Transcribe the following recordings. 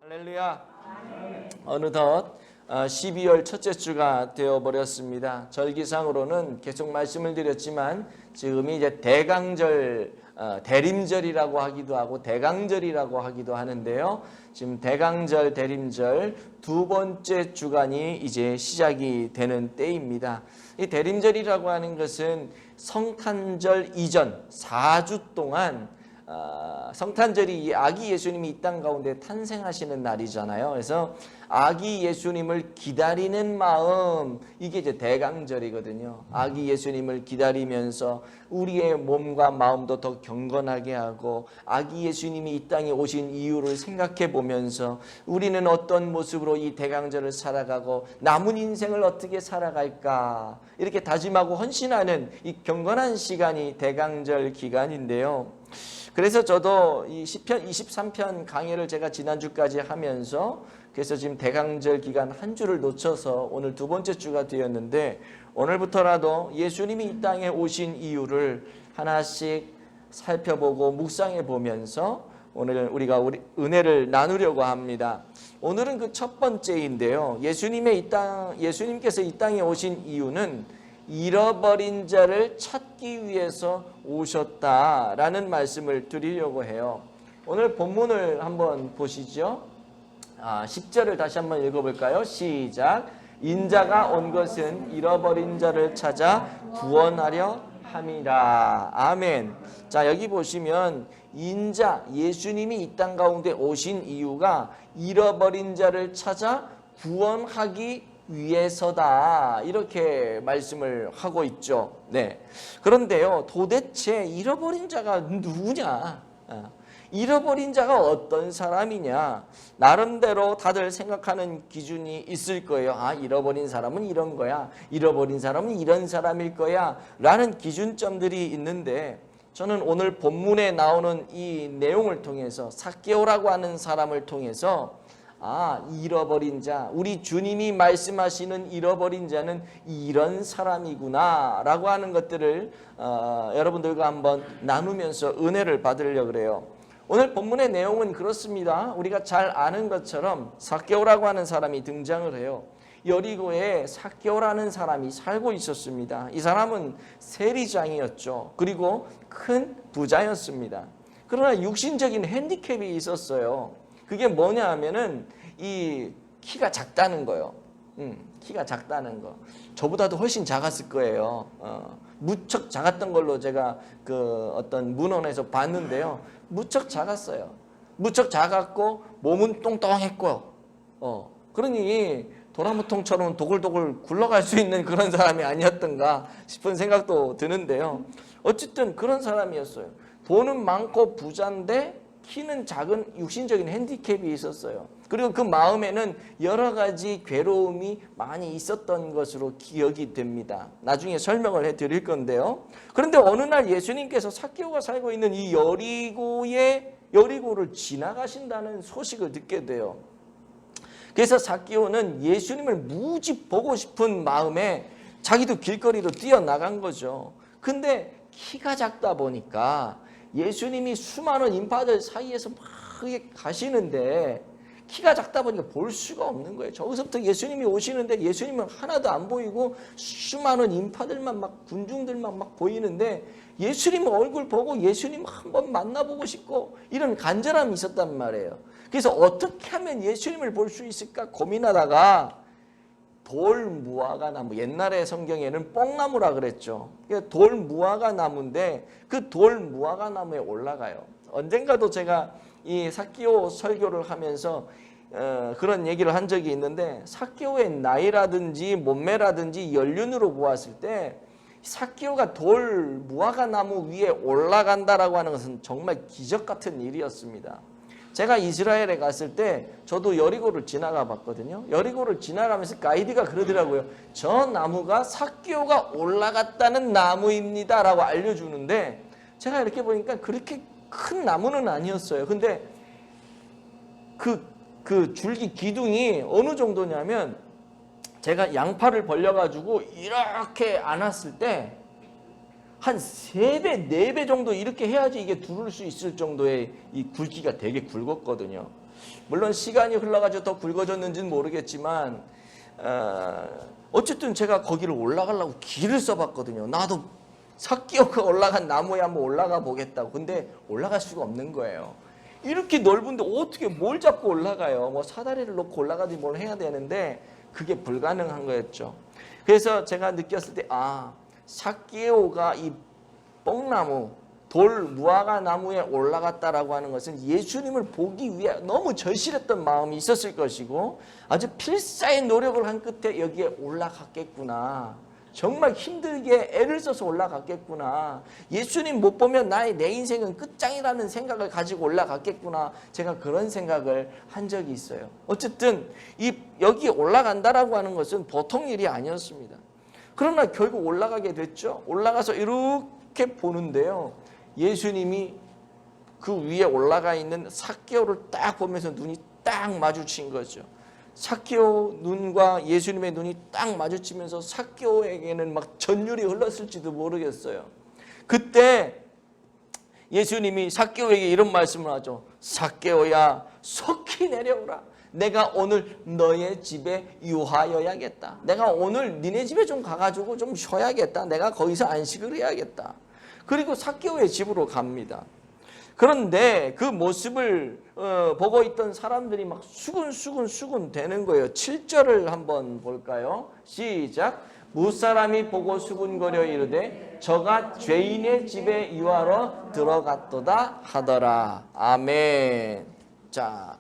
할렐루야. 어느덧 12월 첫째 주가 되어버렸습니다. 절기상으로는 계속 말씀을 드렸지만 지금이 이제 대강절, 대림절이라고 하기도 하고 대강절이라고 하기도 하는데요. 지금 대강절, 대림절 두 번째 주간이 이제 시작이 되는 때입니다. 이 대림절이라고 하는 것은 성탄절 이전 4주 동안 성탄절이 아기 예수님이 이 땅 가운데 탄생하시는 날이잖아요. 그래서 아기 예수님을 기다리는 마음, 이게 이제 대강절이거든요. 아기 예수님을 기다리면서 우리의 몸과 마음도 더 경건하게 하고 아기 예수님이 이 땅에 오신 이유를 생각해 보면서 우리는 어떤 모습으로 이 대강절을 살아가고 남은 인생을 어떻게 살아갈까 이렇게 다짐하고 헌신하는 이 경건한 시간이 대강절 기간인데요. 그래서 저도 이 시편 23편 강의를 제가 지난주까지 하면서 그래서 지금 대강절 기간 한 주를 놓쳐서 오늘 두 번째 주가 되었는데 오늘부터라도 예수님이 이 땅에 오신 이유를 하나씩 살펴보고 묵상해 보면서 오늘 우리가 은혜를 나누려고 합니다. 오늘은 그 첫 번째인데요. 예수님께서 이 땅에 오신 이유는 잃어버린 자를 찾기 위해서 오셨다라는 말씀을 드리려고 해요. 오늘 본문을 한번 보시죠. 10절을 다시 한번 읽어볼까요? 시작. 인자가 온 것은 잃어버린 자를 찾아 구원하려 함이라. 아멘. 자, 여기 보시면 인자, 예수님이 이 땅 가운데 오신 이유가 잃어버린 자를 찾아 구원하기 위해서다, 이렇게 말씀을 하고 있죠. 네. 그런데요, 도대체 잃어버린 자가 누구냐? 잃어버린 자가 어떤 사람이냐? 나름대로 다들 생각하는 기준이 있을 거예요. 잃어버린 사람은 이런 거야. 잃어버린 사람은 이런 사람일 거야. 라는 기준점들이 있는데 저는 오늘 본문에 나오는 이 내용을 통해서 삭개오라고 하는 사람을 통해서 잃어버린 자, 우리 주님이 말씀하시는 잃어버린 자는 이런 사람이구나 라고 하는 것들을 여러분들과 한번 나누면서 은혜를 받으려고 그래요. 오늘 본문의 내용은 그렇습니다. 우리가 잘 아는 것처럼 삭개오라고 하는 사람이 등장을 해요. 여리고에 삭개오라는 사람이 살고 있었습니다. 이 사람은 세리장이었죠. 그리고 큰 부자였습니다. 그러나 육신적인 핸디캡이 있었어요. 그게 뭐냐 하면은 이 키가 작다는 거예요. 키가 작다는 거. 저보다도 훨씬 작았을 거예요. 무척 작았던 걸로 제가 그 어떤 문헌에서 봤는데요. 무척 작았어요. 무척 작았고 몸은 똥똥했고, 그러니 도라무통처럼 도굴도굴 굴러갈 수 있는 그런 사람이 아니었던가 싶은 생각도 드는데요. 어쨌든 그런 사람이었어요. 돈은 많고 부자인데 키는 작은 육신적인 핸디캡이 있었어요. 그리고 그 마음에는 여러 가지 괴로움이 많이 있었던 것으로 기억이 됩니다. 나중에 설명을 해드릴 건데요. 그런데 어느 날 예수님께서 삭개오가 살고 있는 이 여리고를 지나가신다는 소식을 듣게 돼요. 그래서 삭개오는 예수님을 무지 보고 싶은 마음에 자기도 길거리로 뛰어나간 거죠. 근데 키가 작다 보니까 예수님이 수많은 인파들 사이에서 막 가시는데 키가 작다 보니까 볼 수가 없는 거예요. 저기서부터 예수님이 오시는데 예수님은 하나도 안 보이고 수많은 인파들만 막 군중들만 막 보이는데 예수님 얼굴 보고 예수님 한번 만나보고 싶고 이런 간절함이 있었단 말이에요. 그래서 어떻게 하면 예수님을 볼 수 있을까 고민하다가 돌무화과 나무, 옛날에 성경에는 뽕나무라 그랬죠. 돌무화과 나무인데 그 돌무화과 나무에 올라가요. 언젠가도 제가 이 삭개오 설교를 하면서 그런 얘기를 한 적이 있는데 삭개오의 나이라든지 몸매라든지 연륜으로 보았을 때 삭개오가 돌무화과 나무 위에 올라간다라고 하는 것은 정말 기적 같은 일이었습니다. 제가 이스라엘에 갔을 때 저도 여리고를 지나가 봤거든요. 여리고를 지나가면서 가이드가 그러더라고요. 저 나무가 삭개오가 올라갔다는 나무입니다 라고 알려주는데 제가 이렇게 보니까 그렇게 큰 나무는 아니었어요. 근데 그 줄기 기둥이 어느 정도냐면 제가 양팔을 벌려가지고 이렇게 안았을 때 한 3배, 4배 정도 이렇게 해야지 이게 두를 수 있을 정도의 이 굵기가 되게 굵었거든요. 물론 시간이 흘러가지고 더 굵어졌는지는 모르겠지만 어쨌든 제가 거기를 올라가려고 길을 써봤거든요. 나도 삭개오가 올라간 나무에 한번 올라가 보겠다고. 근데 올라갈 수가 없는 거예요. 이렇게 넓은데 어떻게 뭘 잡고 올라가요? 뭐 사다리를 놓고 올라가지 뭘 해야 되는데 그게 불가능한 거였죠. 그래서 제가 느꼈을 때 삭개오가 이 뽕나무, 돌 무화과 나무에 올라갔다라고 하는 것은 예수님을 보기 위해 너무 절실했던 마음이 있었을 것이고 아주 필사의 노력을 한 끝에 여기에 올라갔겠구나. 정말 힘들게 애를 써서 올라갔겠구나. 예수님 못 보면 내 인생은 끝장이라는 생각을 가지고 올라갔겠구나. 제가 그런 생각을 한 적이 있어요. 어쨌든 여기 올라간다라고 하는 것은 보통 일이 아니었습니다. 그러나 결국 올라가게 됐죠. 올라가서 이렇게 보는데요. 예수님이 그 위에 올라가 있는 삭개오를 딱 보면서 눈이 딱 마주친 거죠. 삭개오 눈과 예수님의 눈이 딱 마주치면서 삭개오에게는 막 전율이 흘렀을지도 모르겠어요. 그때 예수님이 삭개오에게 이런 말씀을 하죠. 삭개오야, 속히 내려오라. 내가 오늘 너의 집에 유하여야겠다. 내가 오늘 니네 집에 좀 가가지고 좀 쉬어야겠다. 내가 거기서 안식을 해야겠다. 그리고 삭개오의 집으로 갑니다. 그런데 그 모습을 보고 있던 사람들이 막 수군수군 되는 거예요. 7절을 한번 볼까요? 시작. 무사람이 보고 수군거려 이르되 저가 죄인의 집에 유하러 들어갔도다 하더라. 아멘. 자,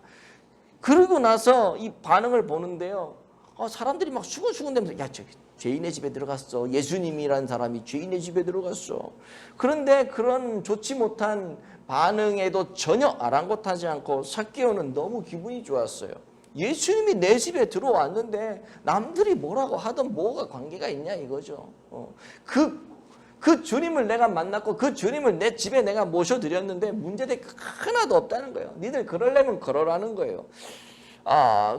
그러고 나서 이 반응을 보는데요. 사람들이 막 수군수군 되면서 야, 저기 죄인의 집에 들어갔어. 예수님이라는 사람이 죄인의 집에 들어갔어. 그런데 그런 좋지 못한 반응에도 전혀 아랑곳하지 않고 삭개오는 너무 기분이 좋았어요. 예수님이 내 집에 들어왔는데 남들이 뭐라고 하든 뭐가 관계가 있냐 이거죠. 그 주님을 내가 만났고 그 주님을 내 집에 내가 모셔드렸는데 문제될 게 하나도 없다는 거예요. 니들 그러려면 그러라는 거예요.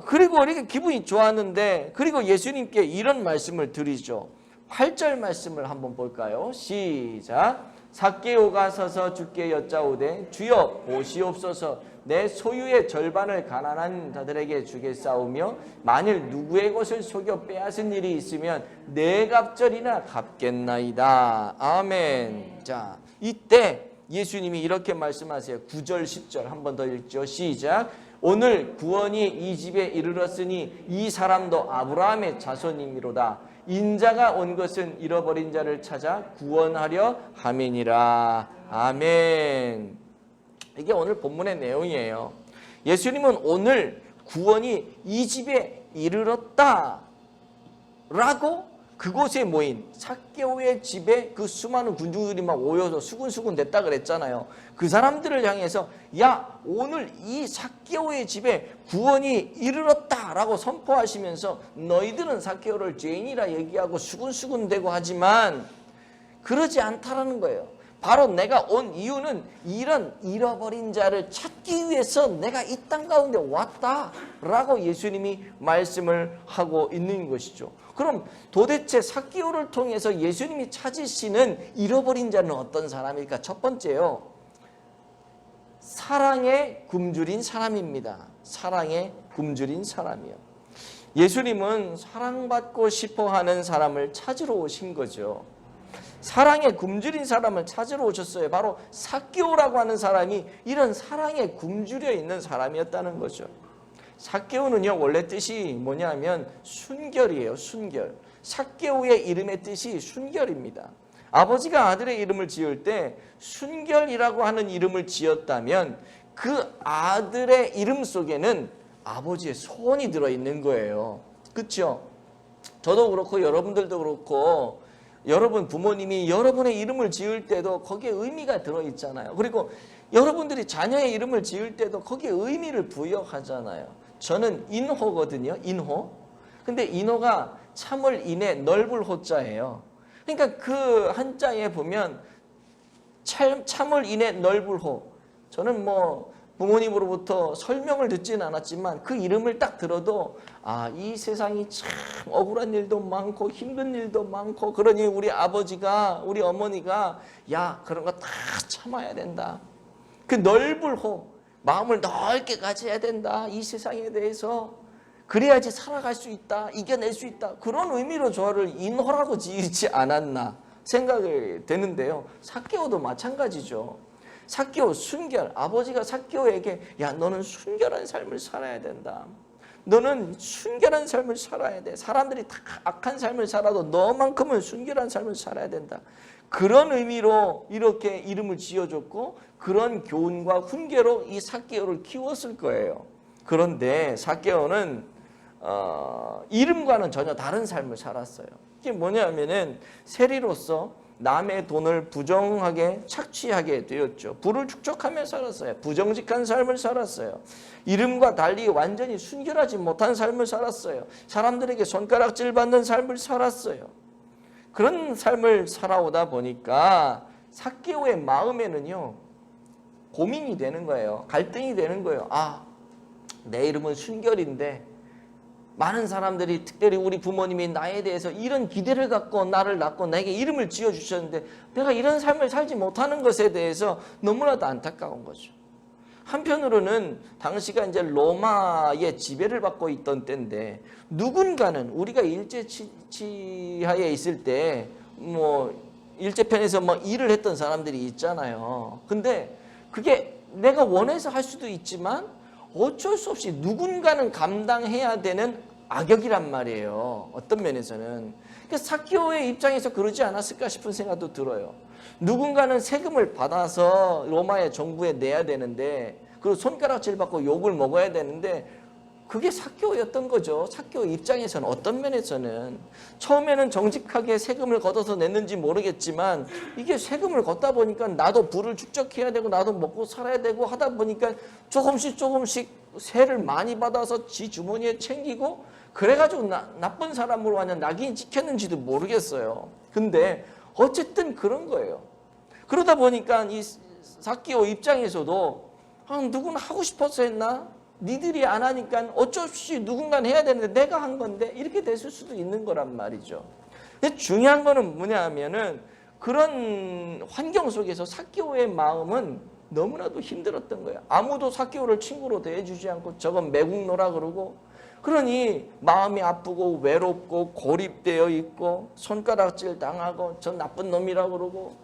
그리고 이렇게 기분이 좋았는데 그리고 예수님께 이런 말씀을 드리죠. 8절 말씀을 한번 볼까요? 시작. 삭개오가 서서 주께 여짜오되 주여 보시옵소서 내 소유의 절반을 가난한 자들에게 주겠사오며 만일 누구의 것을 속여 빼앗은 일이 있으면 네 갑절이나 갚겠나이다. 아멘. 자, 이때 예수님이 이렇게 말씀하세요. 9절 10절 한 번 더 읽죠. 시작. 오늘 구원이 이 집에 이르렀으니 이 사람도 아브라함의 자손이미로다. 인자가 온 것은 잃어버린 자를 찾아 구원하려 함이니라. 아멘. 이게 오늘 본문의 내용이에요. 예수님은 오늘 구원이 이 집에 이르렀다 라고 그곳에 모인 삭개오의 집에 그 수많은 군중들이 막 모여서 수군수군 됐다 그랬잖아요. 그 사람들을 향해서 야, 오늘 이 삭개오의 집에 구원이 이르렀다라고 선포하시면서 너희들은 삭개오를 죄인이라 얘기하고 수군수군 되고 하지만 그러지 않다라는 거예요. 바로 내가 온 이유는 이런 잃어버린 자를 찾기 위해서 내가 이 땅 가운데 왔다라고 예수님이 말씀을 하고 있는 것이죠. 그럼 도대체 삭개오를 통해서 예수님이 찾으시는 잃어버린 자는 어떤 사람일까? 첫 번째요. 사랑에 굶주린 사람입니다. 사랑에 굶주린 사람이요. 예수님은 사랑받고 싶어하는 사람을 찾으러 오신 거죠. 사랑에 굶주린 사람을 찾으러 오셨어요. 바로 삭개오라고 하는 사람이 이런 사랑에 굶주려 있는 사람이었다는 거죠. 삭개오는요 원래 뜻이 뭐냐면 순결이에요. 순결. 삭개오의 이름의 뜻이 순결입니다. 아버지가 아들의 이름을 지을 때 순결이라고 하는 이름을 지었다면 그 아들의 이름 속에는 아버지의 소원이 들어있는 거예요. 그렇죠? 저도 그렇고 여러분들도 그렇고 여러분 부모님이 여러분의 이름을 지을 때도 거기에 의미가 들어있잖아요. 그리고 여러분들이 자녀의 이름을 지을 때도 거기에 의미를 부여하잖아요. 저는 인호거든요. 인호. 근데 인호가 참을 인에 넓을 호자예요. 그러니까 그 한자에 보면 참을 인에 넓을 호. 저는 뭐 부모님으로부터 설명을 듣지는 않았지만 그 이름을 딱 들어도 이 세상이 참 억울한 일도 많고 힘든 일도 많고 그러니 우리 아버지가 우리 어머니가 야 그런 거 다 참아야 된다. 그 넓은 호흡, 마음을 넓게 가져야 된다. 이 세상에 대해서 그래야지 살아갈 수 있다. 이겨낼 수 있다. 그런 의미로 저를 인호라고 지으지 않았나 생각이 되는데요. 삭개오도 마찬가지죠. 삭개오 순결, 아버지가 삭개오에게 야 너는 순결한 삶을 살아야 된다. 너는 순결한 삶을 살아야 돼. 사람들이 다 악한 삶을 살아도 너만큼은 순결한 삶을 살아야 된다. 그런 의미로 이렇게 이름을 지어줬고 그런 교훈과 훈계로 이 삭개오를 키웠을 거예요. 그런데 삭개오는 이름과는 전혀 다른 삶을 살았어요. 이게 뭐냐면은 세리로서 남의 돈을 부정하게 착취하게 되었죠. 부를 축적하며 살았어요. 부정직한 삶을 살았어요. 이름과 달리 완전히 순결하지 못한 삶을 살았어요. 사람들에게 손가락질 받는 삶을 살았어요. 그런 삶을 살아오다 보니까 삭개오의 마음에는요 고민이 되는 거예요. 갈등이 되는 거예요. 내 이름은 순결인데 많은 사람들이 특별히 우리 부모님이 나에 대해서 이런 기대를 갖고 나를 낳고 나에게 이름을 지어주셨는데 내가 이런 삶을 살지 못하는 것에 대해서 너무나도 안타까운 거죠. 한편으로는 당시가 이제 로마의 지배를 받고 있던 때인데 누군가는 우리가 일제치하에 있을 때 일제편에서 일을 했던 사람들이 있잖아요. 근데 그게 내가 원해서 할 수도 있지만 어쩔 수 없이 누군가는 감당해야 되는 악역이란 말이에요. 어떤 면에서는. 삭개오의 입장에서 그러지 않았을까 싶은 생각도 들어요. 누군가는 세금을 받아서 로마의 정부에 내야 되는데 그리고 손가락질 받고 욕을 먹어야 되는데 그게 삭개오였던 거죠. 삭개오 입장에서는 어떤 면에서는 처음에는 정직하게 세금을 걷어서 냈는지 모르겠지만 이게 세금을 걷다 보니까 나도 부를 축적해야 되고 나도 먹고 살아야 되고 하다 보니까 조금씩 세를 많이 받아서 지 주머니에 챙기고 그래가지고 나쁜 사람으로 완전 낙인이 찍혔는지도 모르겠어요. 근데 어쨌든 그런 거예요. 그러다 보니까 이 삭개오 입장에서도 누구는 하고 싶어서 했나? 니들이 안 하니까 어쩔 수 없이 누군가는 해야 되는데 내가 한 건데 이렇게 됐을 수도 있는 거란 말이죠. 근데 중요한 거는 뭐냐 하면은 그런 환경 속에서 삭개오의 마음은 너무나도 힘들었던 거예요. 아무도 삭개오를 친구로 대해주지 않고 저건 매국노라 그러고 그러니 마음이 아프고 외롭고 고립되어 있고 손가락질 당하고 저 나쁜 놈이라 그러고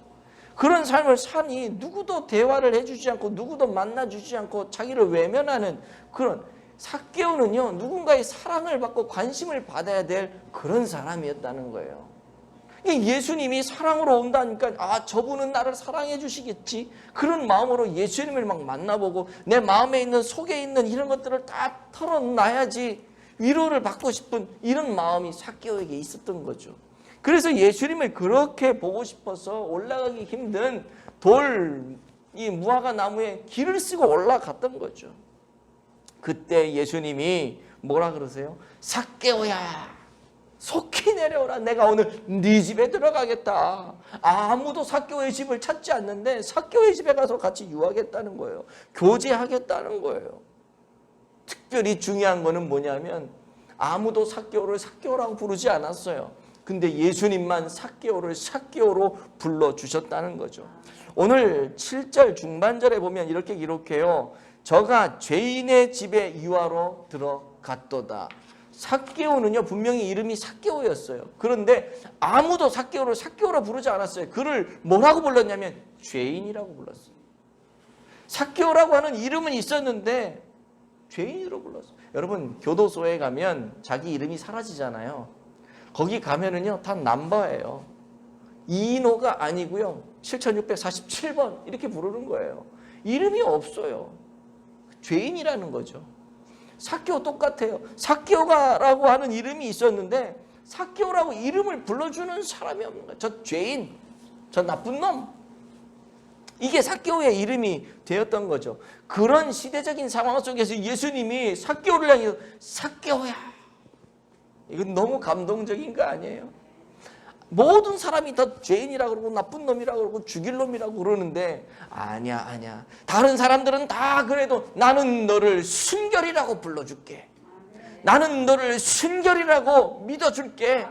그런 삶을 사니 누구도 대화를 해주지 않고 누구도 만나주지 않고 자기를 외면하는 그런 삭개오는요 누군가의 사랑을 받고 관심을 받아야 될 그런 사람이었다는 거예요. 예수님이 사랑으로 온다니까 저분은 나를 사랑해 주시겠지 그런 마음으로 예수님을 막 만나보고 내 마음에 있는 속에 있는 이런 것들을 다 털어놔야지 위로를 받고 싶은 이런 마음이 삭개오에게 있었던 거죠. 그래서 예수님을 그렇게 보고 싶어서 올라가기 힘든 이 무화과 나무에 길을 쓰고 올라갔던 거죠. 그때 예수님이 뭐라 그러세요? 삭개오야 속히 내려오라. 내가 오늘 네 집에 들어가겠다. 아무도 삭개오의 집을 찾지 않는데 삭개오의 집에 가서 같이 유하겠다는 거예요. 교제하겠다는 거예요. 특별히 중요한 거는 뭐냐면 아무도 삭개오를 삭개오라고 부르지 않았어요. 근데 예수님만 삭개오를 삭개오로 불러주셨다는 거죠. 오늘 7절 중반절에 보면 이렇게 기록해요. 저가 죄인의 집에 유하로 들어갔도다. 삭개오는요 분명히 이름이 삭개오였어요. 그런데 아무도 삭개오를 삭개오라 부르지 않았어요. 그를 뭐라고 불렀냐면 죄인이라고 불렀어요. 삭개오라고 하는 이름은 있었는데 죄인으로 불렀어요. 여러분 교도소에 가면 자기 이름이 사라지잖아요. 거기 가면은요 다 넘버예요. 이인호가 아니고요 7647번 이렇게 부르는 거예요. 이름이 없어요. 죄인이라는 거죠. 삭개오 똑같아요. 삭개오라고 하는 이름이 있었는데 삭개오라고 이름을 불러주는 사람이 없는 거예요. 저 죄인, 저 나쁜 놈. 이게 삭개오의 이름이 되었던 거죠. 그런 시대적인 상황 속에서 예수님이 삭개오를 향해서 삭개오야. 이건 너무 감동적인 거 아니에요? 모든 사람이 다 죄인이라고 그러고 나쁜 놈이라고 그러고 죽일 놈이라고 그러는데 아니야. 다른 사람들은 다 그래도 나는 너를 순결이라고 불러줄게. 나는 너를 순결이라고 믿어줄게.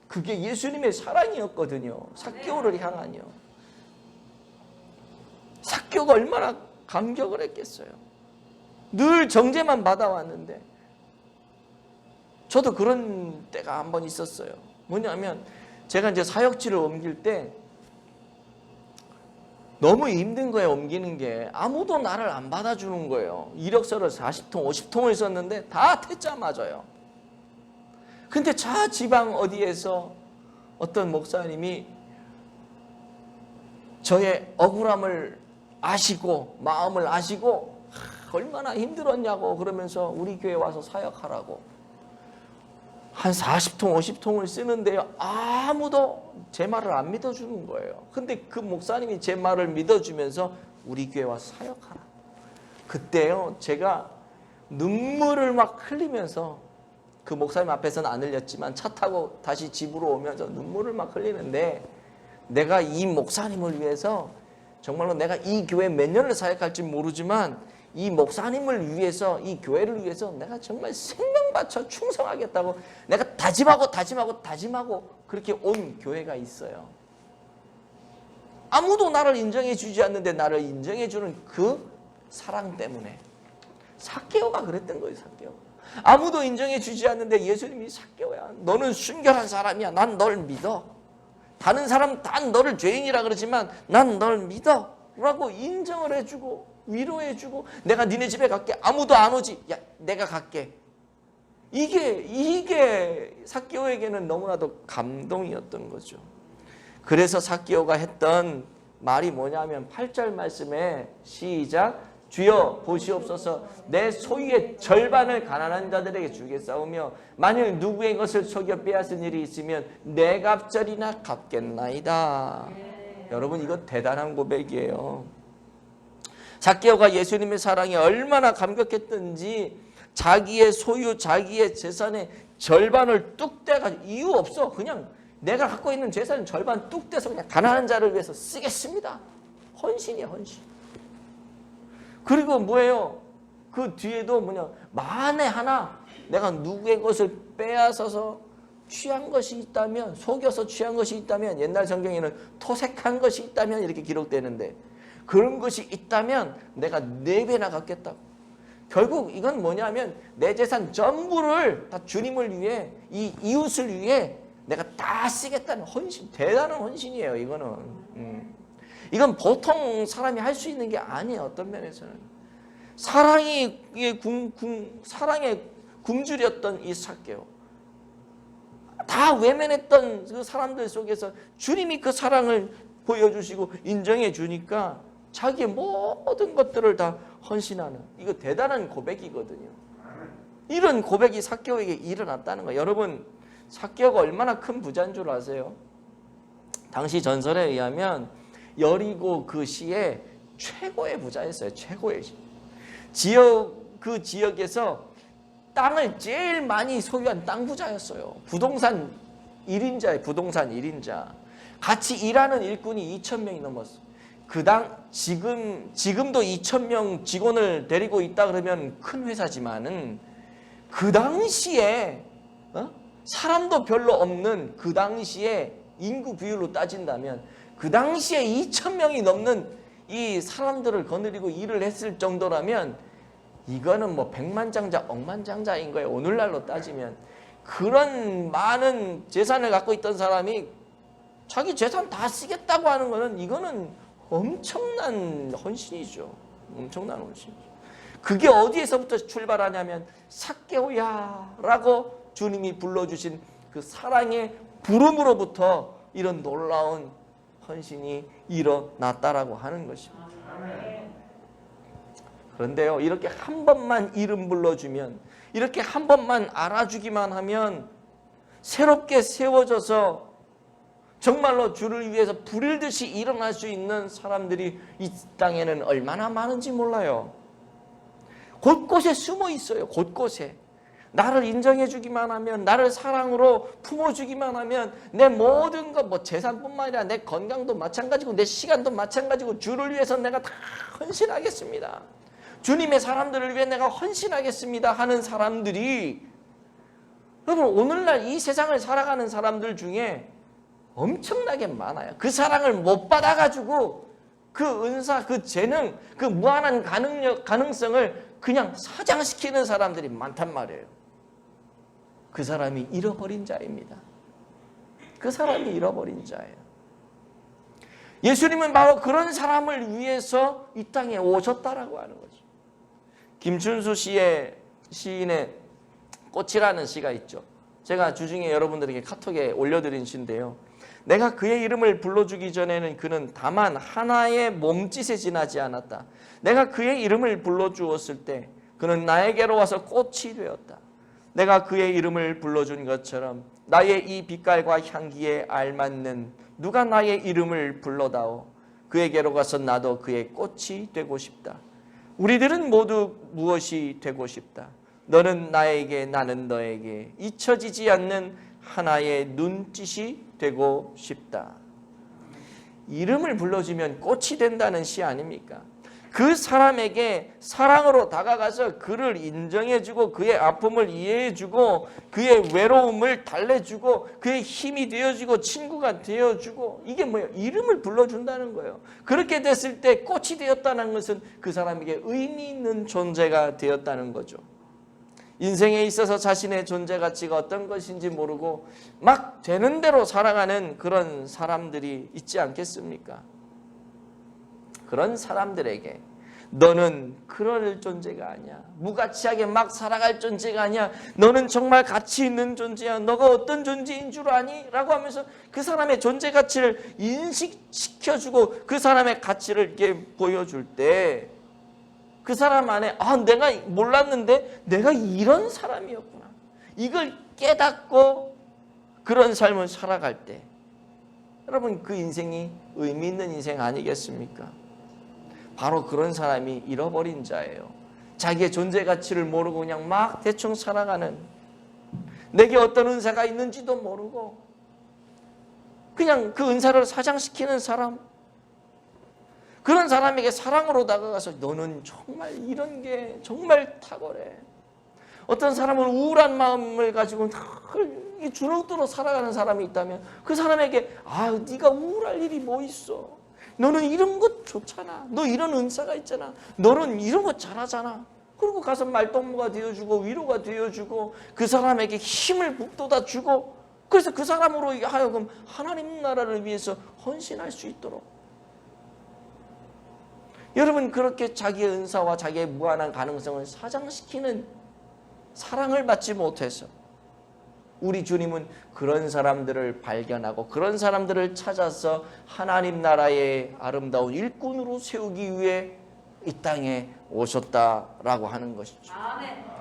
그게 예수님의 사랑이었거든요. 삭개오를 향하여. 삭개오가 얼마나 감격을 했겠어요. 늘 정죄만 받아왔는데 저도 그런 때가 한 번 있었어요. 뭐냐면 제가 이제 사역지를 옮길 때 너무 힘든 거예요. 옮기는 게 아무도 나를 안 받아주는 거예요. 이력서를 40통 50통을 썼는데 다 퇴짜 맞아요. 근데 저 지방 어디에서 어떤 목사님이 저의 억울함을 아시고 마음을 아시고 얼마나 힘들었냐고 그러면서 우리 교회 와서 사역하라고 한 40통 50통을 쓰는데요, 아무도 제 말을 안 믿어주는 거예요. 근데 그 목사님이 제 말을 믿어주면서 우리 교회 와서 사역하라. 그때요 제가 눈물을 막 흘리면서, 그 목사님 앞에서는 안 흘렸지만 차 타고 다시 집으로 오면서 눈물을 막 흘리는데, 내가 이 목사님을 위해서 정말로 내가 이 교회 몇 년을 사역할지 모르지만 이 목사님을 위해서, 이 교회를 위해서 내가 정말 생명 바쳐 충성하겠다고 내가 다짐하고 그렇게 온 교회가 있어요. 아무도 나를 인정해 주지 않는데 나를 인정해 주는 그 사랑 때문에. 삭개오가 그랬던 거예요. 삭개오. 아무도 인정해 주지 않는데 예수님이 삭개오야, 너는 순결한 사람이야. 난 널 믿어. 다른 사람 다 너를 죄인이라 그러지만 난 널 믿어 라고 인정을 해주고 위로해주고, 내가 니네 집에 갈게. 아무도 안 오지. 야, 내가 갈게. 이게 삭개오에게는 너무나도 감동이었던 거죠. 그래서 삭개오가 했던 말이 뭐냐면 8절 말씀에 시작. 주여 보시옵소서, 내 소유의 절반을 가난한 자들에게 주겠사오며 만일 누구의 것을 속여 빼앗은 일이 있으면 내 갑절이나 갚겠나이다. 여러분, 이거 대단한 고백이에요. 삭개오가 예수님의 사랑에 얼마나 감격했던지 자기의 소유, 자기의 재산의 절반을 뚝 떼가지고, 이유 없어, 그냥 내가 갖고 있는 재산 절반 뚝 떼서 그냥 가난한 자를 위해서 쓰겠습니다. 헌신이야, 헌신. 그리고 뭐예요? 그 뒤에도 뭐냐, 만에 하나 내가 누구의 것을 빼앗아서 취한 것이 있다면, 속여서 취한 것이 있다면, 옛날 성경에는 토색한 것이 있다면 이렇게 기록되는데, 그런 것이 있다면 내가 4배나 갚겠다고. 결국 이건 뭐냐면 내 재산 전부를 다 주님을 위해, 이 이웃을 위해 내가 다 쓰겠다는 헌신, 대단한 헌신이에요. 이거는 이건 보통 사람이 할 수 있는 게 아니에요. 어떤 면에서는 사랑의 굶주렸던 이 삭개오, 다 외면했던 그 사람들 속에서 주님이 그 사랑을 보여주시고 인정해 주니까 자기의 모든 것들을 다 헌신하는, 이거 대단한 고백이거든요. 이런 고백이 삭개오에게 일어났다는 거예요. 여러분, 삭개오가 얼마나 큰 부자인 줄 아세요? 당시 전설에 의하면 여리고 그 시의 최고의 부자였어요. 최고의 그 지역에서 땅을 제일 많이 소유한 땅 부자였어요. 부동산 1인자예요. 부동산 1인자. 같이 일하는 일꾼이 2,000명이 넘었어요. 지금도 2,000명 직원을 데리고 있다 그러면 큰 회사지만은 그 당시에 사람도 별로 없는 그 당시에 인구 비율로 따진다면 그 당시에 2,000명이 넘는 이 사람들을 거느리고 일을 했을 정도라면 이거는 뭐 백만장자, 억만장자인 거예요. 오늘날로 따지면. 그런 많은 재산을 갖고 있던 사람이 자기 재산 다 쓰겠다고 하는 거는, 이거는 엄청난 헌신이죠. 엄청난 헌신이죠. 그게 어디에서부터 출발하냐면 삭개오야 라고 주님이 불러주신 그 사랑의 부름으로부터 이런 놀라운 헌신이 일어났다라고 하는 것입니다. 그런데요, 이렇게 한 번만 이름 불러주면, 이렇게 한 번만 알아주기만 하면 새롭게 세워져서 정말로 주를 위해서 불일듯이 일어날 수 있는 사람들이 이 땅에는 얼마나 많은지 몰라요. 곳곳에 숨어 있어요. 곳곳에. 나를 인정해 주기만 하면, 나를 사랑으로 품어주기만 하면 내 모든 것, 뭐 재산뿐만 아니라 내 건강도 마찬가지고 내 시간도 마찬가지고 주를 위해서 내가 다 헌신하겠습니다. 주님의 사람들을 위해 내가 헌신하겠습니다 하는 사람들이, 여러분 오늘날 이 세상을 살아가는 사람들 중에 엄청나게 많아요. 그 사랑을 못 받아가지고 그 은사, 그 재능, 그 무한한 가능성을 그냥 사장시키는 사람들이 많단 말이에요. 그 사람이 잃어버린 자입니다. 그 사람이 잃어버린 자예요. 예수님은 바로 그런 사람을 위해서 이 땅에 오셨다라고 하는 거죠. 김춘수 시인의 꽃이라는 시가 있죠. 제가 주중에 여러분들에게 카톡에 올려드린 시인데요. 내가 그의 이름을 불러주기 전에는 그는 다만 하나의 몸짓에 지나지 않았다. 내가 그의 이름을 불러주었을 때 그는 나에게로 와서 꽃이 되었다. 내가 그의 이름을 불러준 것처럼 나의 이 빛깔과 향기에 알맞는 누가 나의 이름을 불러다오. 그에게로 가서 나도 그의 꽃이 되고 싶다. 우리들은 모두 무엇이 되고 싶다. 너는 나에게, 나는 너에게 잊혀지지 않는 하나의 눈짓이 되고 싶다. 이름을 불러주면 꽃이 된다는 시 아닙니까? 그 사람에게 사랑으로 다가가서 그를 인정해주고 그의 아픔을 이해해주고 그의 외로움을 달래주고 그의 힘이 되어주고 친구가 되어주고, 이게 뭐예요? 이름을 불러준다는 거예요. 그렇게 됐을 때 꽃이 되었다는 것은 그 사람에게 의미 있는 존재가 되었다는 거죠. 인생에 있어서 자신의 존재 가치가 어떤 것인지 모르고 막 되는 대로 살아가는 그런 사람들이 있지 않겠습니까? 그런 사람들에게 너는 그럴 존재가 아니야. 무가치하게 막 살아갈 존재가 아니야. 너는 정말 가치 있는 존재야. 너가 어떤 존재인 줄 아니? 라고 하면서 그 사람의 존재 가치를 인식시켜주고 그 사람의 가치를 이렇게 보여줄 때 그 사람 안에 내가 몰랐는데 내가 이런 사람이었구나. 이걸 깨닫고 그런 삶을 살아갈 때 여러분 그 인생이 의미 있는 인생 아니겠습니까? 바로 그런 사람이 잃어버린 자예요. 자기의 존재 가치를 모르고 그냥 막 대충 살아가는, 내게 어떤 은사가 있는지도 모르고 그냥 그 은사를 사장시키는 사람, 그런 사람에게 사랑으로 다가가서 너는 정말 이런 게 정말 탁월해. 어떤 사람은 우울한 마음을 가지고 주눅들어 살아가는 사람이 있다면 그 사람에게 네가 우울할 일이 뭐 있어. 너는 이런 것 좋잖아. 너 이런 은사가 있잖아. 너는 이런 거 잘하잖아. 그리고 가서 말동무가 되어주고 위로가 되어주고 그 사람에게 힘을 북돋아 주고, 그래서 그 사람으로 하여금 하나님 나라를 위해서 헌신할 수 있도록. 여러분 그렇게 자기의 은사와 자기의 무한한 가능성을 사장시키는 사랑을 받지 못해서 우리 주님은 그런 사람들을 발견하고 그런 사람들을 찾아서 하나님 나라의 아름다운 일꾼으로 세우기 위해 이 땅에 오셨다라고 하는 것이죠.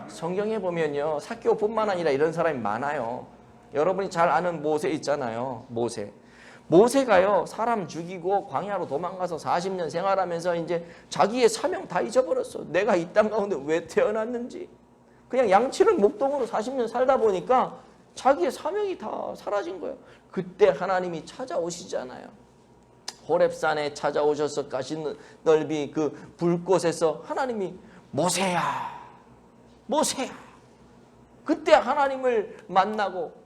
성경에 보면요, 삭개오뿐만 아니라 이런 사람이 많아요. 여러분이 잘 아는 모세 있잖아요. 모세가요 사람 죽이고 광야로 도망가서 40년 생활하면서 이제 자기의 사명 다 잊어버렸어. 내가 이 땅 가운데 왜 태어났는지. 그냥 양치는 목동으로 40년 살다 보니까 자기의 사명이 다 사라진 거예요. 그때 하나님이 찾아오시잖아요. 호렙산에 찾아오셔서 가신 넓이 그 불꽃에서 하나님이 모세야, 모세야. 그때 하나님을 만나고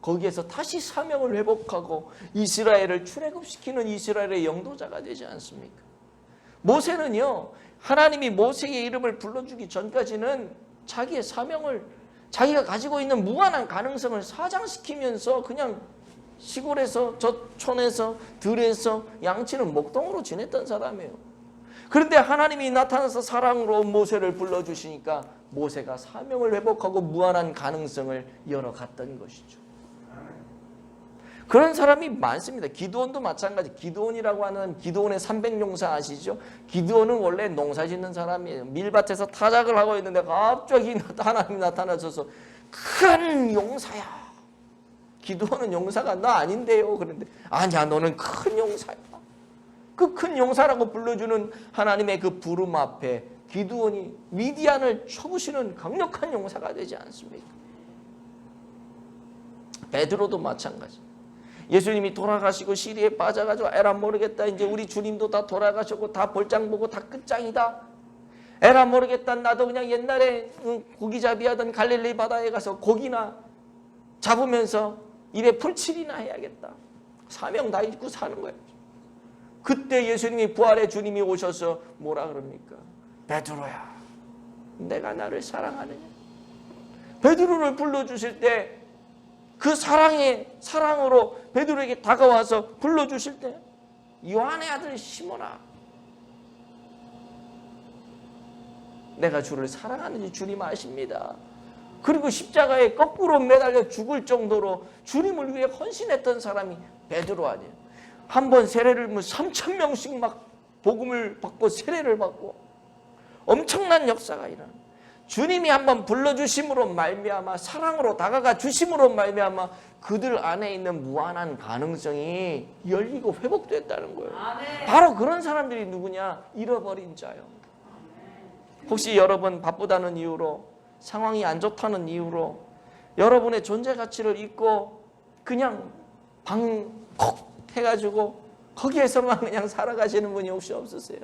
거기에서 다시 사명을 회복하고 이스라엘을 출애굽시키는 이스라엘의 영도자가 되지 않습니까? 모세는요, 하나님이 모세의 이름을 불러주기 전까지는 자기의 사명을, 자기가 가지고 있는 무한한 가능성을 사장시키면서 그냥 시골에서 저촌에서 들에서 양치는 목동으로 지냈던 사람이에요. 그런데 하나님이 나타나서 사랑으로 모세를 불러주시니까 모세가 사명을 회복하고 무한한 가능성을 열어갔던 것이죠. 그런 사람이 많습니다. 기드온도 마찬가지. 기드온이라고 하는 기드온의 300용사 아시죠? 기드온은 원래 농사 짓는 사람이에요. 밀밭에서 타작을 하고 있는데 갑자기 하나님이 나타나셔서 큰 용사야. 기드온은 용사가 나 아닌데요. 그런데 아니야, 너는 큰 용사야. 그 큰 용사라고 불러주는 하나님의 그 부름 앞에 기드온이 미디안을 쳐부시는 강력한 용사가 되지 않습니까? 베드로도 마찬가지. 예수님이 돌아가시고 시리에 빠져가지고 에라 모르겠다. 이제 우리 주님도 다 돌아가셨고 다 볼장 보고 다 끝장이다. 에라 모르겠다. 나도 그냥 옛날에 고기잡이 하던 갈릴리 바다에 가서 고기나 잡으면서 입에 풀칠이나 해야겠다. 사명 다 잊고 사는 거예요. 그때 예수님이 부활의 주님이 오셔서 뭐라 그럽니까? 베드로야, 내가 나를 사랑하느냐? 베드로를 불러주실 때 그 사랑으로 베드로에게 다가와서 불러주실 때 요한의 아들 시몬아, 내가 주를 사랑하는지 주님 아십니다. 그리고 십자가에 거꾸로 매달려 죽을 정도로 주님을 위해 헌신했던 사람이 베드로 아니에요. 한 번 세례를 3,000명씩 막 복음을 받고 세례를 받고 엄청난 역사가 일어나. 주님이 한번 불러주심으로 말미암아 사랑으로 다가가 주심으로 말미암아 그들 안에 있는 무한한 가능성이 열리고 회복됐다는 거예요. 바로 그런 사람들이 누구냐? 잃어버린 자요. 혹시 여러분 바쁘다는 이유로, 상황이 안 좋다는 이유로 여러분의 존재 가치를 잊고 그냥 방콕 해가지고 거기에서만 그냥 살아가시는 분이 혹시 없으세요?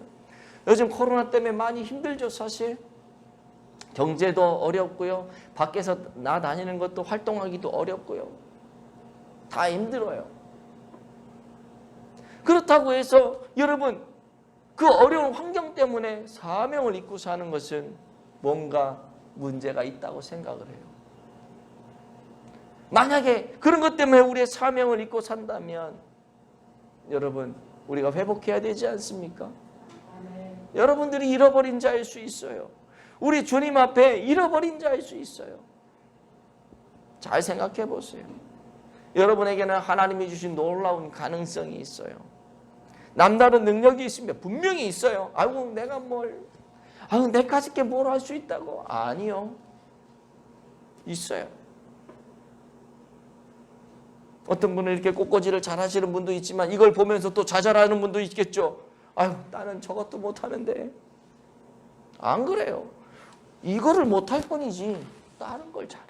요즘 코로나 때문에 많이 힘들죠. 사실 경제도 어렵고요, 밖에서 나다니는 것도 활동하기도 어렵고요, 다 힘들어요. 그렇다고 해서 여러분 그 어려운 환경 때문에 사명을 잊고 사는 것은 뭔가 문제가 있다고 생각을 해요. 만약에 그런 것 때문에 우리의 사명을 잊고 산다면 여러분 우리가 회복해야 되지 않습니까? 여러분들이 잃어버린 자일 수 있어요. 우리 주님 앞에 잃어버린 자일 수 있어요. 잘 생각해 보세요. 여러분에게는 하나님이 주신 놀라운 가능성이 있어요. 남다른 능력이 있습니다. 분명히 있어요. 아이고 내가 내가 짓게 뭘 할 수 있다고? 아니요. 있어요. 어떤 분은 이렇게 꽃꽂이를 잘 하시는 분도 있지만 이걸 보면서 또 자잘하는 분도 있겠죠. 아유 나는 저것도 못하는데. 안 그래요. 이거를 못할 뿐이지 다른 걸 잘해.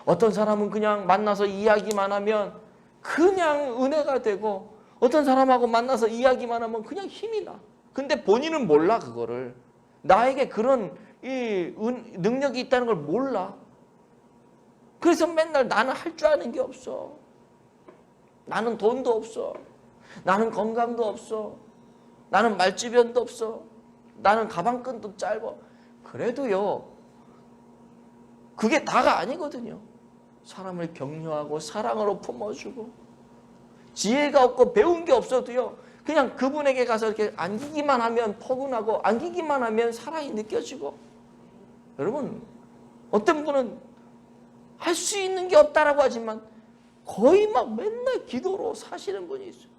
어떤 사람은 그냥 만나서 이야기만 하면 그냥 은혜가 되고 어떤 사람하고 만나서 이야기만 하면 그냥 힘이 나. 근데 본인은 몰라. 그거를 나에게 그런 능력이 있다는 걸 몰라. 그래서 맨날 나는 할 줄 아는 게 없어. 나는 돈도 없어. 나는 건강도 없어. 나는 말주변도 없어. 나는 가방끈도 짧아. 그래도요, 그게 다가 아니거든요. 사람을 격려하고 사랑으로 품어주고 지혜가 없고 배운 게 없어도요, 그냥 그분에게 가서 이렇게 안기기만 하면 포근하고 안기기만 하면 사랑이 느껴지고. 여러분 어떤 분은 할 수 있는 게 없다라고 하지만 거의 막 맨날 기도로 사시는 분이 있어요.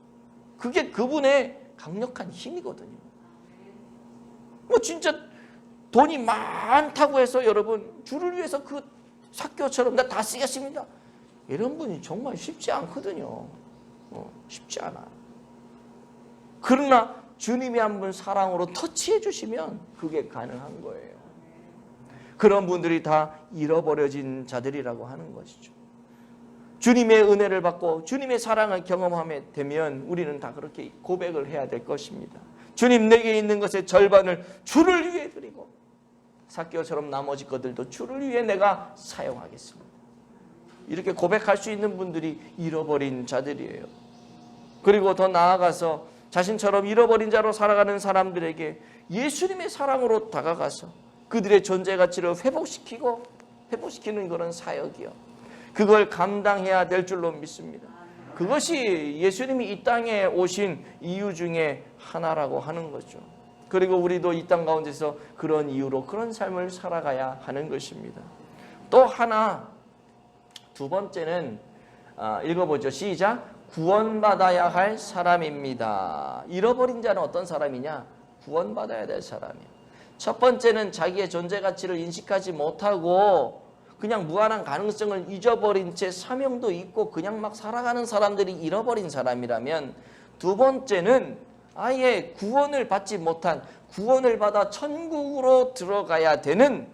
그게 그분의 강력한 힘이거든요. 진짜 돈이 많다고 해서 여러분 주를 위해서 그 삭개오처럼 나 다 쓰겠습니다, 이런 분이 정말 쉽지 않거든요. 쉽지 않아. 그러나 주님이 한번 사랑으로 터치해 주시면 그게 가능한 거예요. 그런 분들이 다 잃어버려진 자들이라고 하는 것이죠. 주님의 은혜를 받고 주님의 사랑을 경험하게 되면 우리는 다 그렇게 고백을 해야 될 것입니다. 주님, 내게 있는 것의 절반을 주를 위해 드리고 삭개오처럼 나머지 것들도 주를 위해 내가 사용하겠습니다. 이렇게 고백할 수 있는 분들이 잃어버린 자들이에요. 그리고 더 나아가서 자신처럼 잃어버린 자로 살아가는 사람들에게 예수님의 사랑으로 다가가서 그들의 존재 가치를 회복시키는 그런 사역이요, 그걸 감당해야 될 줄로 믿습니다. 그것이 예수님이 이 땅에 오신 이유 중에 하나라고 하는 거죠. 그리고 우리도 이 땅 가운데서 그런 이유로 그런 삶을 살아가야 하는 것입니다. 또 하나, 두 번째는 읽어보죠. 시작. 구원받아야 할 사람입니다. 잃어버린 자는 어떤 사람이냐? 구원받아야 될 사람이에요. 첫 번째는 자기의 존재 가치를 인식하지 못하고 그냥 무한한 가능성을 잊어버린 채 사명도 잊고 그냥 막 살아가는 사람들이 잃어버린 사람이라면, 두 번째는 아예 구원을 받지 못한, 구원을 받아 천국으로 들어가야 되는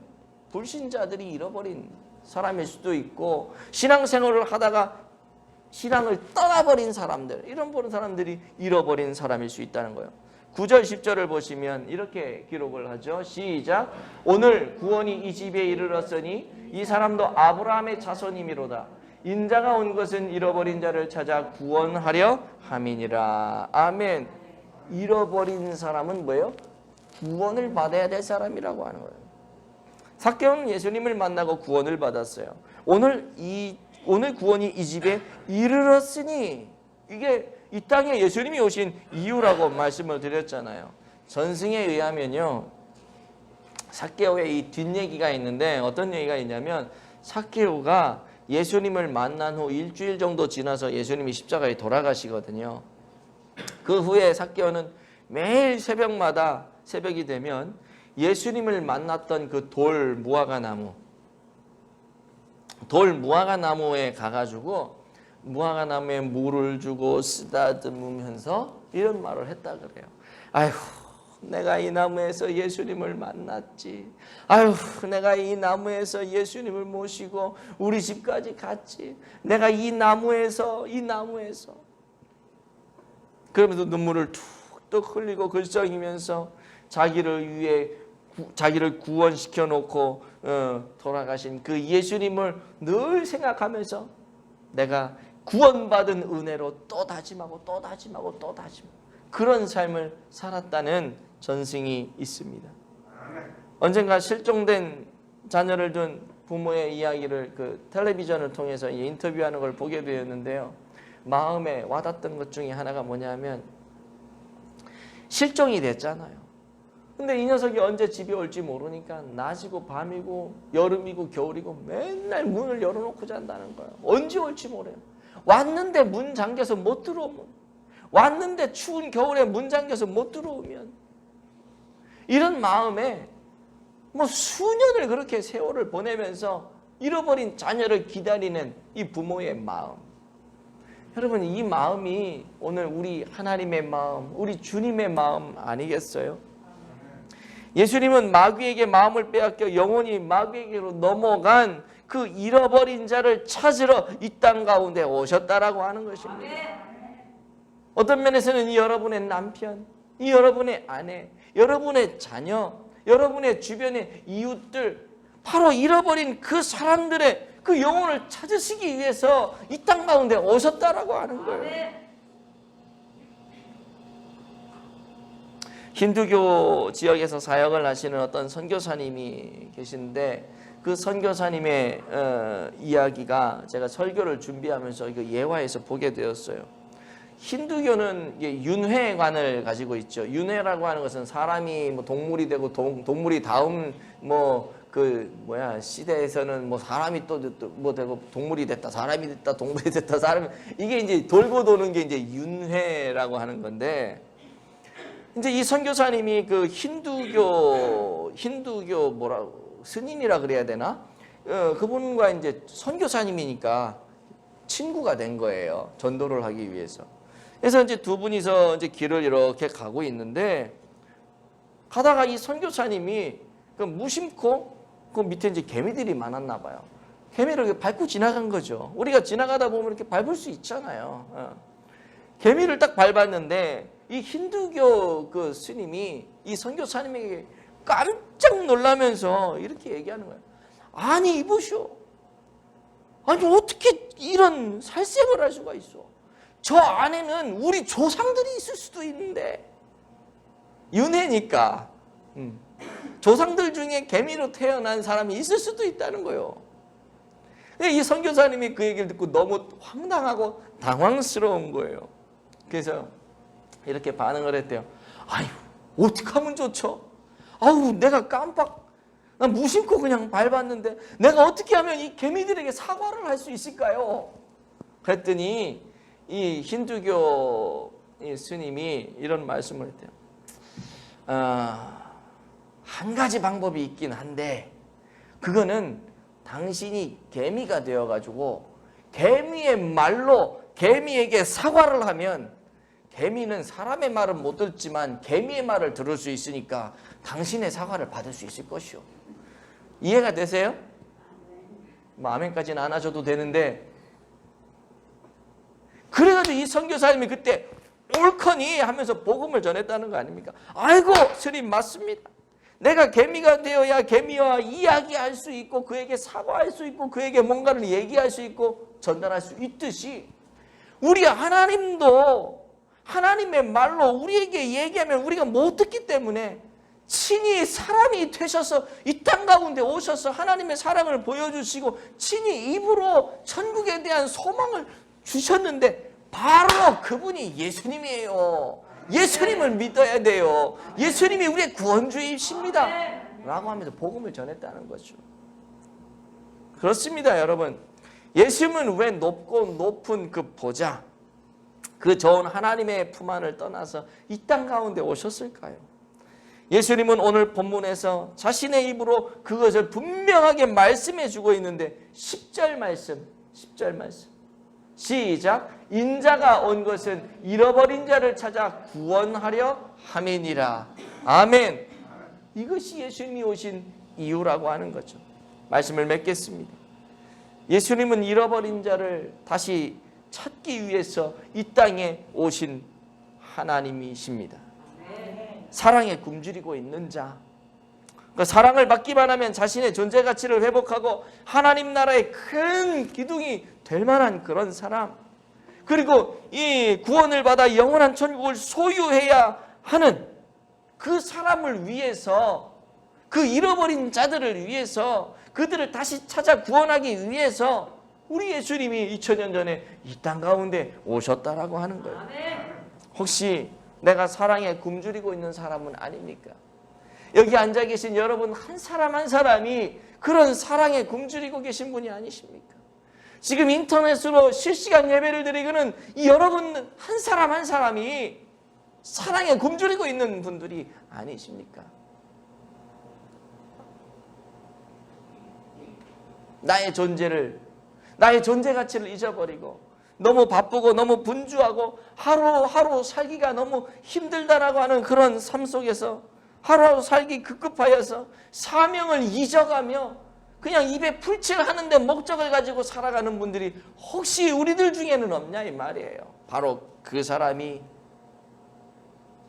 불신자들이 잃어버린 사람일 수도 있고, 신앙생활을 하다가 신앙을 떠나버린 사람들, 이런 사람들이 잃어버린 사람일 수 있다는 거예요. 9절 10절을 보시면 이렇게 기록을 하죠. 시작. 오늘 구원이 이 집에 이르렀으니 이 사람도 아브라함의 자손이미로다. 인자가 온 것은 잃어버린 자를 찾아 구원하려 함이니라. 아멘. 잃어버린 사람은 뭐예요? 구원을 받아야 될 사람이라고 하는 거예요. 삭개오는 예수님을 만나고 구원을 받았어요. 오늘 구원이 이 집에 이르렀으니, 이게 이 땅에 예수님이 오신 이유라고 말씀을 드렸잖아요. 전승에 의하면요, 삭개오의 이 뒷얘기가 있는데, 어떤 얘기가 있냐면, 삭개오가 예수님을 만난 후 일주일 정도 지나서 예수님이 십자가에 돌아가시거든요. 그 후에 삭개오는 매일 새벽마다, 새벽이 되면 예수님을 만났던 그 돌 무화과 나무에 가가지고 무화과 나무에 물을 주고 쓰다듬으면서 이런 말을 했다 그래요. 아휴, 내가 이 나무에서 예수님을 만났지. 아휴, 내가 이 나무에서 예수님을 모시고 우리 집까지 갔지. 내가 이 나무에서 그러면서 눈물을 툭툭 흘리고 글썽이면서 자기를 구원시켜 놓고 돌아가신 그 예수님을 늘 생각하면서 내가 구원받은 은혜로 또 다짐하고 그런 삶을 살았다는 전승이 있습니다. 언젠가 실종된 자녀를 둔 부모의 이야기를 그 텔레비전을 통해서 인터뷰하는 걸 보게 되었는데요. 마음에 와닿던 것 중에 하나가 뭐냐면, 실종이 됐잖아요. 근데 이 녀석이 언제 집에 올지 모르니까 낮이고 밤이고 여름이고 겨울이고 맨날 문을 열어놓고 잔다는 거예요. 언제 올지 모르요. 왔는데 문 잠겨서 못 들어오면, 왔는데 추운 겨울에 문 잠겨서 못 들어오면, 이런 마음에 뭐 수년을 그렇게 세월을 보내면서 잃어버린 자녀를 기다리는 이 부모의 마음. 여러분, 이 마음이 오늘 우리 하나님의 마음, 우리 주님의 마음 아니겠어요? 예수님은 마귀에게 마음을 빼앗겨 영혼이 마귀에게로 넘어간 그 잃어버린 자를 찾으러 이 땅 가운데 오셨다라고 하는 것입니다. 어떤 면에서는 이 여러분의 남편, 이 여러분의 아내, 여러분의 자녀, 여러분의 주변의 이웃들, 바로 잃어버린 그 사람들의 그 영혼을 찾으시기 위해서 이 땅 가운데 오셨다라고 하는 거예요. 힌두교 지역에서 사역을 하시는 어떤 선교사님이 계신데, 그 선교사님의 이야기가 제가 설교를 준비하면서 예화에서 보게 되었어요. 힌두교는 윤회관을 가지고 있죠. 윤회라고 하는 것은 사람이 뭐 동물이 되고 동물이 다음 시대에서는 뭐 사람이 또 뭐 되고 동물이 됐다, 사람이 됐다, 동물이 됐다, 이게 이제 돌고 도는 게 이제 윤회라고 하는 건데, 이제 이 선교사님이 그 힌두교 스님이라 그래야 되나? 그분과 이제 선교사님이니까 친구가 된 거예요. 전도를 하기 위해서. 그래서 이제 두 분이서 이제 길을 이렇게 가고 있는데, 가다가 이 선교사님이 그 무심코 그 밑에 이제 개미들이 많았나 봐요. 개미를 이렇게 밟고 지나간 거죠. 우리가 지나가다 보면 이렇게 밟을 수 있잖아요. 개미를 딱 밟았는데, 이 힌두교 그 스님이 이 선교사님에게 깜짝 놀라면서 이렇게 얘기하는 거예요. 아니, 이보시오. 아니, 어떻게 이런 살생을 할 수가 있어? 저 안에는 우리 조상들이 있을 수도 있는데. 윤회니까 조상들 중에 개미로 태어난 사람이 있을 수도 있다는 거예요. 이 선교사님이 그 얘기를 듣고 너무 황당하고 당황스러운 거예요. 그래서 이렇게 반응을 했대요. 아유, 어떡하면 좋죠? 아우, 내가 난 무심코 그냥 밟았는데 내가 어떻게 하면 이 개미들에게 사과를 할 수 있을까요? 그랬더니 이 힌두교 스님이 이런 말씀을 했대요. 한 가지 방법이 있긴 한데, 그거는 당신이 개미가 되어가지고 개미의 말로 개미에게 사과를 하면 개미는 사람의 말은 못 듣지만 개미의 말을 들을 수 있으니까 당신의 사과를 받을 수 있을 것이요. 이해가 되세요? 뭐 아멘까지는 안 하셔도 되는데, 그래가지고 이 선교사님이 그때 옳거니 하면서 복음을 전했다는 거 아닙니까? 아이고 스님 맞습니다. 내가 개미가 되어야 개미와 이야기할 수 있고 그에게 사과할 수 있고 그에게 뭔가를 얘기할 수 있고 전달할 수 있듯이 우리 하나님도 하나님의 말로 우리에게 얘기하면 우리가 못 듣기 때문에 친히 사람이 되셔서 이 땅 가운데 오셔서 하나님의 사랑을 보여주시고 친히 입으로 천국에 대한 소망을 주셨는데 바로 그분이 예수님이에요. 예수님을 믿어야 돼요. 예수님이 우리의 구원주이십니다 라고 하면서 복음을 전했다는 거죠. 그렇습니다 여러분. 예수님은 왜 높고 높은 그 보좌, 그 좋은 하나님의 품 안을 떠나서 이 땅 가운데 오셨을까요? 예수님은 오늘 본문에서 자신의 입으로 그것을 분명하게 말씀해 주고 있는데 10절 말씀 시작. 인자가 온 것은 잃어버린 자를 찾아 구원하려 함이니라. 아멘. 이것이 예수님이 오신 이유라고 하는 거죠. 말씀을 맺겠습니다. 예수님은 잃어버린 자를 다시 찾기 위해서 이 땅에 오신 하나님이십니다. 사랑에 굶주리고 있는 자, 그 사랑을 받기만 하면 자신의 존재 가치를 회복하고 하나님 나라의 큰 기둥이 될 만한 그런 사람, 그리고 이 구원을 받아 영원한 천국을 소유해야 하는 그 사람을 위해서, 그 잃어버린 자들을 위해서, 그들을 다시 찾아 구원하기 위해서 우리 예수님이 2000년 전에 이 땅 가운데 오셨다라고 하는 거예요. 혹시 내가 사랑에 굶주리고 있는 사람은 아닙니까? 여기 앉아 계신 여러분 한 사람 한 사람이 그런 사랑에 굶주리고 계신 분이 아니십니까? 지금 인터넷으로 실시간 예배를 드리고는 이 여러분 한 사람 한 사람이 사랑에 굶주리고 있는 분들이 아니십니까? 나의 존재 가치를 잊어버리고 너무 바쁘고 너무 분주하고 하루하루 살기가 너무 힘들다라고 하는 그런 삶 속에서 하루하루 살기 급급하여서 사명을 잊어가며 그냥 입에 풀칠하는데 목적을 가지고 살아가는 분들이 혹시 우리들 중에는 없냐 이 말이에요. 바로 그 사람이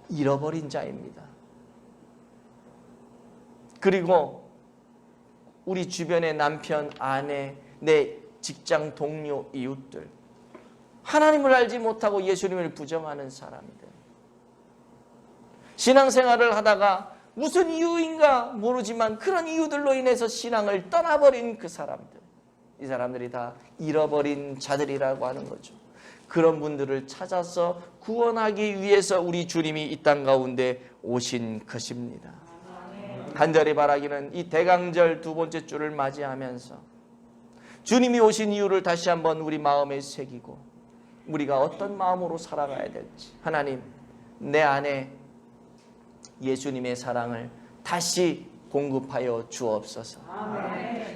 잃어버린 자입니다. 그리고 우리 주변의 남편, 아내, 내 직장 동료, 이웃들, 하나님을 알지 못하고 예수님을 부정하는 사람들, 신앙생활을 하다가 무슨 이유인가 모르지만 그런 이유들로 인해서 신앙을 떠나버린 그 사람들, 이 사람들이 다 잃어버린 자들이라고 하는 거죠. 그런 분들을 찾아서 구원하기 위해서 우리 주님이 이 땅 가운데 오신 것입니다. 간절히 바라기는 이 대강절 두 번째 주를 맞이하면서 주님이 오신 이유를 다시 한번 우리 마음에 새기고 우리가 어떤 마음으로 살아가야 될지, 하나님 내 안에 예수님의 사랑을 다시 공급하여 주옵소서.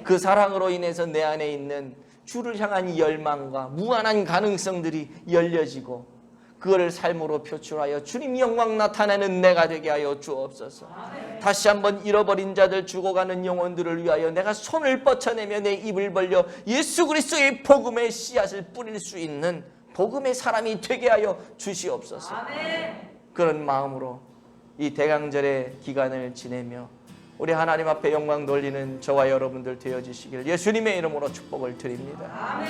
그 사랑으로 인해서 내 안에 있는 주를 향한 열망과 무한한 가능성들이 열려지고 그거를 삶으로 표출하여 주님 영광 나타내는 내가 되게 하여 주옵소서. 다시 한번 잃어버린 자들, 죽어가는 영혼들을 위하여 내가 손을 뻗쳐내며 내 입을 벌려 예수 그리스도의 복음의 씨앗을 뿌릴 수 있는 복음의 사람이 되게 하여 주시옵소서. 그런 마음으로 이 대강절의 기간을 지내며 우리 하나님 앞에 영광 돌리는 저와 여러분들 되어주시길 예수님의 이름으로 축복을 드립니다.